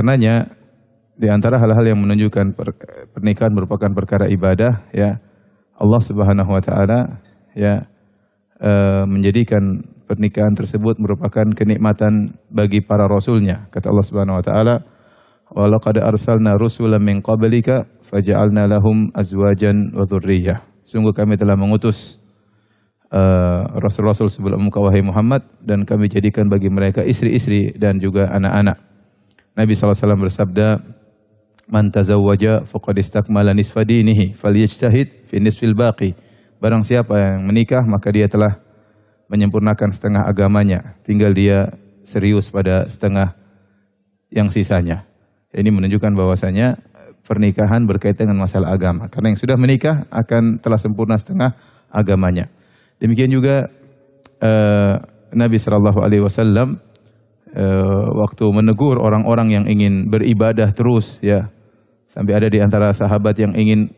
karenanya di antara hal-hal yang menunjukkan pernikahan merupakan perkara ibadah, ya, Allah Subhanahu wa taala ya menjadikan pernikahan tersebut merupakan kenikmatan bagi para rasulnya. Kata Allah Subhanahu wa taala, "Wa laqad arsalna rusulan min qablika faja'alna lahum azwajan wa dzurriyyah." Sungguh kami telah mengutus rasul-rasul sebelum engkau wahai Muhammad, dan kami jadikan bagi mereka istri-istri dan juga anak-anak. Nabi SAW bersabda, "Man tazawwaja faqad istakmala nisfa dinihi falyajtahid fi nisfil baqi." Barang siapa yang menikah maka dia telah menyempurnakan setengah agamanya, tinggal dia serius pada setengah yang sisanya. Ini menunjukkan bahwasanya pernikahan berkaitan dengan masalah agama. Karena yang sudah menikah akan telah sempurna setengah agamanya. Demikian juga Nabi SAW waktu menegur orang-orang yang ingin beribadah terus, ya, sampai ada di antara sahabat yang ingin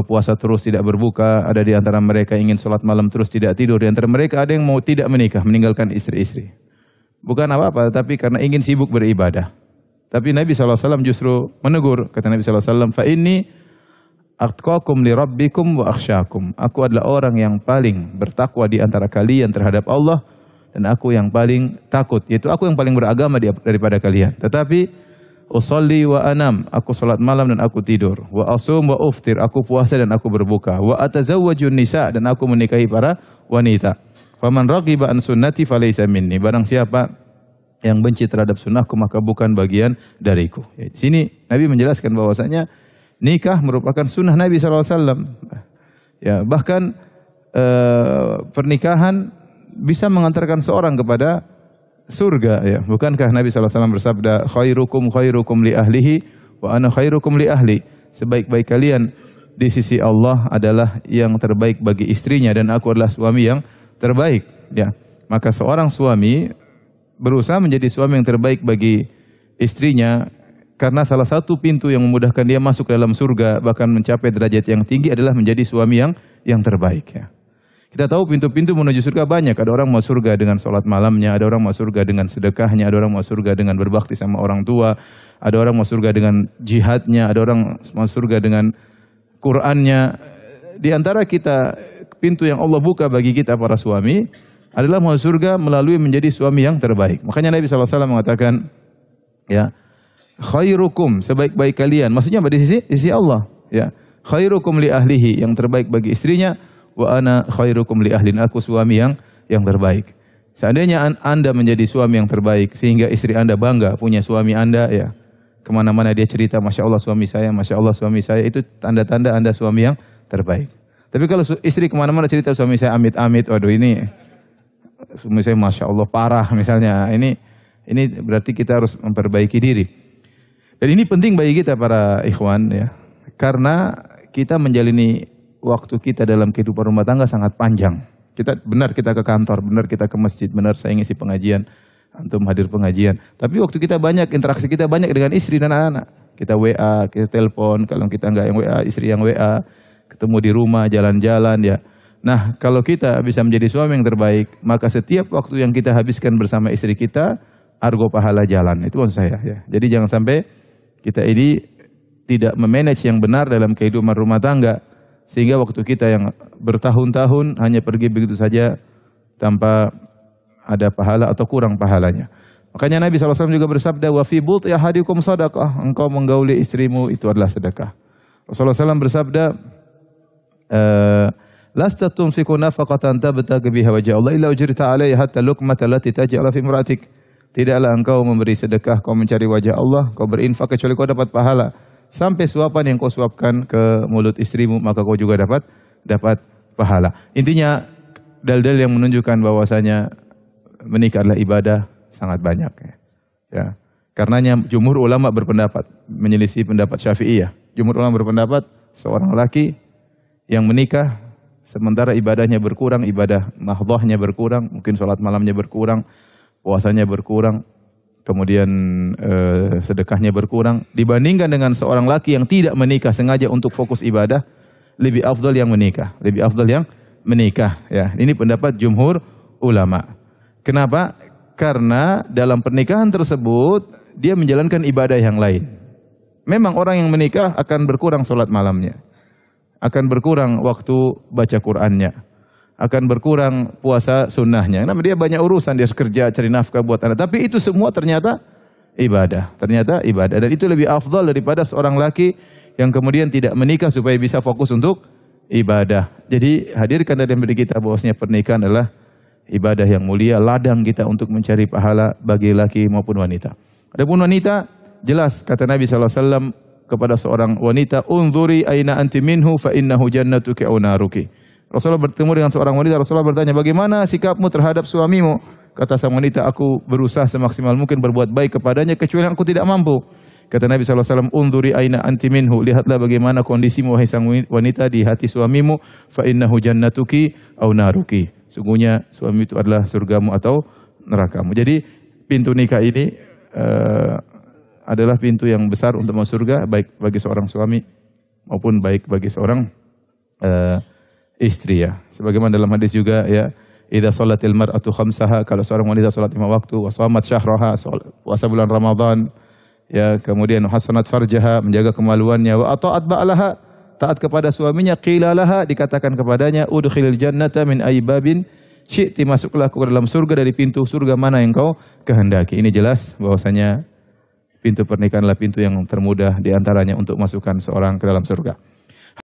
puasa terus tidak berbuka, ada di antara mereka ingin sholat malam terus tidak tidur, di antara mereka ada yang mau tidak menikah, meninggalkan istri-istri. Bukan apa-apa, tapi karena ingin sibuk beribadah. Tapi Nabi SAW justru menegur, kata Nabi SAW, "Fa inni atqakum li rabbikum wa akhsyakum." Aku adalah orang yang paling bertakwa di antara kalian terhadap Allah, dan aku yang paling takut, yaitu aku yang paling beragama daripada kalian. Tetapi usolli wa anam, aku salat malam dan aku tidur. Wa asum wa uftir, aku puasa dan aku berbuka. Wa atazawwajun nisa, dan aku menikahi para wanita. Faman raghiba an sunnati falaysa minni. Barang siapa yang benci terhadap sunnahku maka bukan bagian dariku. Ya, di sini Nabi menjelaskan bahwasanya nikah merupakan sunnah Nabi SAW. Ya, bahkan pernikahan bisa mengantarkan seorang kepada surga. Ya, bukankah Nabi SAW bersabda, "Khairukum khairukum li ahlihi wa ana khairukum li ahli." Sebaik-baik kalian di sisi Allah adalah yang terbaik bagi istrinya, dan aku adalah suami yang terbaik. Ya, maka seorang suami berusaha menjadi suami yang terbaik bagi istrinya. Karena salah satu pintu yang memudahkan dia masuk dalam surga, bahkan mencapai derajat yang tinggi, adalah menjadi suami yang terbaik. Ya. Kita tahu pintu-pintu menuju surga banyak. Ada orang mau surga dengan sholat malamnya, ada orang mau surga dengan sedekahnya, ada orang mau surga dengan berbakti sama orang tua, ada orang mau surga dengan jihadnya, ada orang mau surga dengan Qur'annya. Di antara kita, pintu yang Allah buka bagi kita para suami adalah mau surga melalui menjadi suami yang terbaik. Makanya Nabi SAW mengatakan, ya, khairukum, sebaik-baik kalian. Maksudnya di sisi Allah, ya. Khairukum li ahlihi, yang terbaik bagi istrinya, wa ana khairukum li ahlin, aku suami yang terbaik. Seandainya Anda menjadi suami yang terbaik sehingga istri Anda bangga punya suami Anda, ya. Kemana-mana dia cerita, "Masya Allah suami saya, Masya Allah suami saya," itu tanda-tanda Anda suami yang terbaik. Tapi kalau istri kemana-mana cerita, "Suami saya amit-amit," waduh ini suami saya Masya Allah parah misalnya, ini berarti kita harus memperbaiki diri. Dan ini penting bagi kita para ikhwan, ya, karena kita menjalani waktu kita dalam kehidupan rumah tangga sangat panjang. Benar kita ke kantor, benar kita ke masjid, benar saya ngisi pengajian, antum hadir pengajian. Tapi waktu kita banyak, interaksi kita banyak dengan istri dan anak-anak. Kita WA, kita telepon, kalau kita enggak yang WA, istri yang WA, ketemu di rumah, jalan-jalan, ya. Nah, kalau kita bisa menjadi suami yang terbaik, maka setiap waktu yang kita habiskan bersama istri kita, argo pahala jalan. Itu maksud saya, ya. Jadi jangan sampai kita ini tidak memanage yang benar dalam kehidupan rumah tangga, sehingga waktu kita yang bertahun-tahun hanya pergi begitu saja tanpa ada pahala atau kurang pahalanya. Makanya Nabi SAW juga bersabda, "Wa fi buti ahadikum sadaqah." Engkau menggauli istrimu itu adalah sedekah. Rasulullah SAW bersabda, "Lasta tunfiqu nafaqatan tabtaghi biha wajha Allah illa ujrita 'alaiha hatta luqmata allati taj'ala fi imra'atik." Tidaklah engkau memberi sedekah, kau mencari wajah Allah, kau berinfak kecuali kau dapat pahala. Sampai suapan yang kau suapkan ke mulut istrimu, maka kau juga dapat pahala. Intinya, dalil-dalil yang menunjukkan bahwasanya menikah adalah ibadah sangat banyak. Ya. Karenanya jumhur ulama berpendapat, menyelisih pendapat Syafi'iyah. Jumhur ulama berpendapat, seorang laki yang menikah, sementara ibadahnya berkurang, ibadah mahdhahnya berkurang, mungkin sholat malamnya berkurang, puasanya berkurang, kemudian sedekahnya berkurang, dibandingkan dengan seorang laki yang tidak menikah sengaja untuk fokus ibadah, lebih afdal yang menikah, ya. Ini pendapat jumhur ulama. Kenapa? Karena dalam pernikahan tersebut dia menjalankan ibadah yang lain. Memang orang yang menikah akan berkurang salat malamnya, akan berkurang waktu baca Qur'annya, akan berkurang puasa sunnahnya. Karena dia banyak urusan, dia kerja, cari nafkah buat anak. Tapi itu semua ternyata ibadah. Ternyata ibadah. Dan itu lebih afdal daripada seorang laki yang kemudian tidak menikah supaya bisa fokus untuk ibadah. Jadi hadirkan dari kita bahwasanya pernikahan adalah ibadah yang mulia, ladang kita untuk mencari pahala bagi laki maupun wanita. Adapun wanita, jelas kata Nabi SAW kepada seorang wanita, "Unzuri aina anti minhu fa innahu jannatuki aw naruki." Rasulullah bertemu dengan seorang wanita, Rasulullah bertanya, "Bagaimana sikapmu terhadap suamimu?" Kata sang wanita, "Aku berusaha semaksimal mungkin berbuat baik kepadanya kecuali aku tidak mampu." Kata Nabi SAW, "Unzuri aina anti minhu." Lihatlah bagaimana kondisimu wahai sang wanita di hati suamimu, fa innahu jannatuki aw naruki. Sungguhnya suami itu adalah surgamu atau nerakamu. Jadi pintu nikah ini adalah pintu yang besar untuk masuk surga, baik bagi seorang suami maupun baik bagi seorang istri ya. Sebagaimana dalam hadis juga ya, idza shalatil mar'atu khamsaha, kalau seorang wanita salat 5 waktu, wa shamat syahraha, puasa bulan Ramadan, ya, kemudian hasanat farjaha, menjaga kemaluannya, wa ata'at ba'laha, taat kepada suaminya, qila laha, dikatakan kepadanya, udkhilil jannata min aybabin syi'ti, masuklah ke dalam surga dari pintu surga mana yang kau kehendaki. Ini jelas bahwasanya pintu pernikahan adalah pintu yang termudah di antaranya untuk masukkan seorang ke dalam surga.